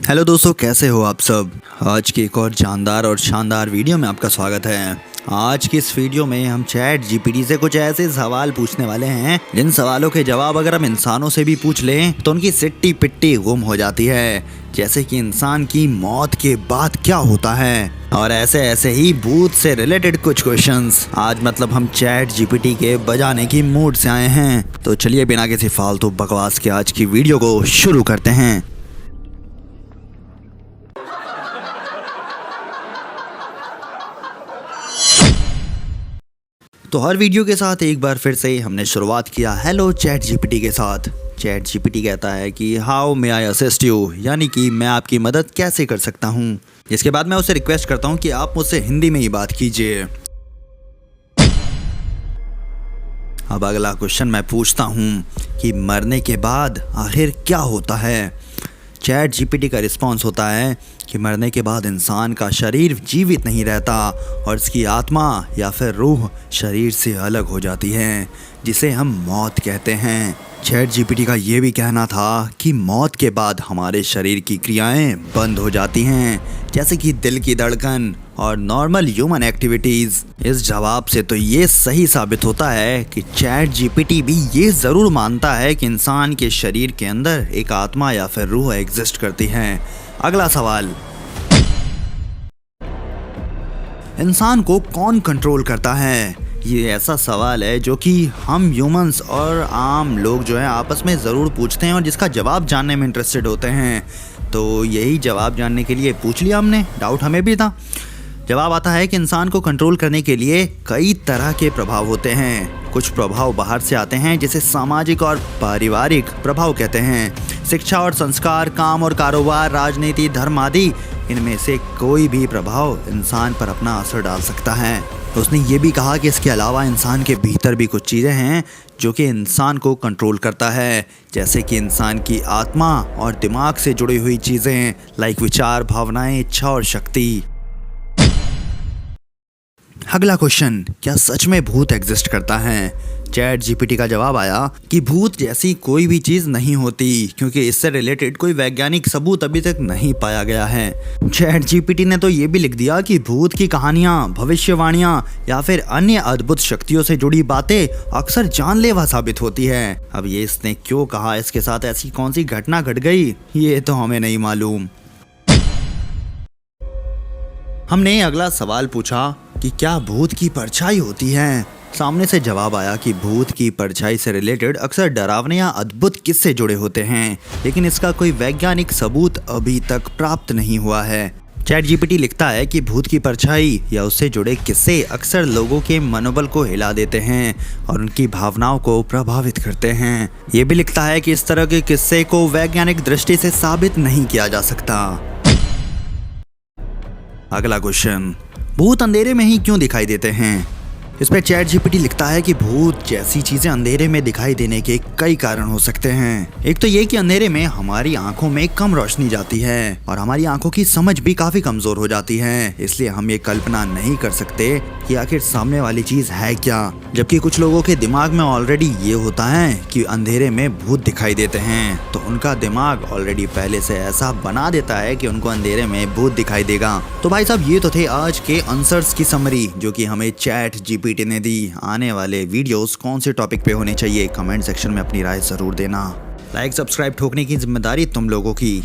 Hello दोस्तों, कैसे हो आप सब। आज की एक और जानदार और शानदार वीडियो में आपका स्वागत है। आज की इस वीडियो में हम चैट जीपीटी से कुछ ऐसे सवाल पूछने वाले हैं जिन सवालों के जवाब अगर हम इंसानों से भी पूछ लें तो उनकी सिट्टी पिट्टी गुम हो जाती है। जैसे कि इंसान की मौत के बाद क्या होता है, और ऐसे ऐसे ही भूत से रिलेटेड कुछ क्वेश्चंस। आज मतलब हम चैट जीपीटी के बजाने की मूड से आए हैं। तो चलिए बिना किसी फालतू बकवास के आज की वीडियो को शुरू करते हैं। तो हर वीडियो के साथ एक बार फिर से हमने शुरुआत किया हेलो चैट जीपीटी के साथ। चैट जीपीटी कहता है कि how may I assist you, यानी कि मैं आपकी मदद कैसे कर सकता हूँ। जिसके बाद मैं उसे रिक्वेस्ट करता हूँ कि आप मुझसे हिंदी में ही बात कीजिए। अब अगला क्वेश्चन मैं पूछता हूँ कि मरने के बाद आखिर क्या होता है। चैट जीपीटी का रिस्पॉन्स होता है कि मरने के बाद इंसान का शरीर जीवित नहीं रहता और इसकी आत्मा या फिर रूह शरीर से अलग हो जाती है, जिसे हम मौत कहते हैं। चैट जीपीटी का ये भी कहना था कि मौत के बाद हमारे शरीर की क्रियाएं बंद हो जाती हैं, जैसे कि दिल की धड़कन और नॉर्मल ह्यूमन एक्टिविटीज़। इस जवाब से तो ये सही साबित होता है कि चैट जीपीटी भी ये ज़रूर मानता है कि इंसान के शरीर के अंदर एक आत्मा या फिर रूह एग्जिस्ट करती है। अगला सवाल, इंसान को कौन कंट्रोल करता है। ये ऐसा सवाल है जो कि हम ह्यूमंस और आम लोग जो है आपस में ज़रूर पूछते हैं और जिसका जवाब जानने में इंटरेस्टेड होते हैं। तो यही जवाब जानने के लिए पूछ लिया हमने, डाउट हमें भी था। जवाब आता है कि इंसान को कंट्रोल करने के लिए कई तरह के प्रभाव होते हैं। कुछ प्रभाव बाहर से आते हैं जिसे सामाजिक और पारिवारिक प्रभाव कहते हैं। शिक्षा और संस्कार, काम और कारोबार, राजनीति, धर्म आदि, इनमें से कोई भी प्रभाव इंसान पर अपना असर डाल सकता है। तो उसने ये भी कहा कि इसके अलावा इंसान के भीतर भी कुछ चीज़ें हैं जो कि इंसान को कंट्रोल करता है, जैसे कि इंसान की आत्मा और दिमाग से जुड़ी हुई चीज़ें लाइक विचार, भावनाएं, इच्छा और शक्ति। अगला क्वेश्चन, क्या सच में भूत एग्जिस्ट करता है। चैट जीपीटी का जवाब आया कि भूत जैसी कोई भी चीज़ नहीं होती, क्योंकि इससे रिलेटेड कोई वैज्ञानिक सबूत अभी तक नहीं पाया गया है। चैट जीपीटी ने तो ये भी लिख दिया कि भूत की कहानियाँ, भविष्यवाणियाँ या फिर अन्य अद्भुत शक्तियों से जुड़ी बातें अक्सर जानलेवा साबित होती है। अब ये इसने क्यों कहा, इसके साथ ऐसी कौन सी घटना घट गई, ये तो हमें नहीं मालूम। हमने अगला सवाल पूछा कि क्या भूत की परछाई होती है। सामने से जवाब आया कि भूत की परछाई से रिलेटेड अक्सर डरावने या अद्भुत किस्से जुड़े होते हैं, लेकिन इसका कोई वैज्ञानिक सबूत अभी तक प्राप्त नहीं हुआ है। चैट जीपीटी लिखता है कि भूत की परछाई या उससे जुड़े किस्से अक्सर लोगों के मनोबल को हिला देते हैं और उनकी भावनाओं को प्रभावित करते हैं। ये भी लिखता है कि इस तरह के किस्से को वैज्ञानिक दृष्टि से साबित नहीं किया जा सकता। अगला क्वेश्चन, भूत अंधेरे में ही क्यों दिखाई देते हैं। इस पर चैट जीपीटी लिखता है कि भूत जैसी चीजें अंधेरे में दिखाई देने के कई कारण हो सकते हैं। एक तो ये कि अंधेरे में हमारी आंखों में कम रोशनी जाती है और हमारी आंखों की समझ भी काफी कमजोर हो जाती है, इसलिए हम ये कल्पना नहीं कर सकते कि आखिर सामने वाली चीज है क्या। जबकि कुछ लोगों के दिमाग में ऑलरेडी ये होता है कि अंधेरे में भूत दिखाई देते हैं, तो उनका दिमाग ऑलरेडी पहले से ऐसा बना देता है कि उनको अंधेरे में भूत दिखाई देगा। तो भाई साहब, ये तो थे आज के आंसर्स की समरी जो कि हमें चैट जीपीटी ने दी। आने वाले वीडियोस कौन से टॉपिक पे होने चाहिए, कमेंट सेक्शन में अपनी राय जरूर देना। लाइक सब्सक्राइब ठोकने की जिम्मेदारी तुम लोगों की।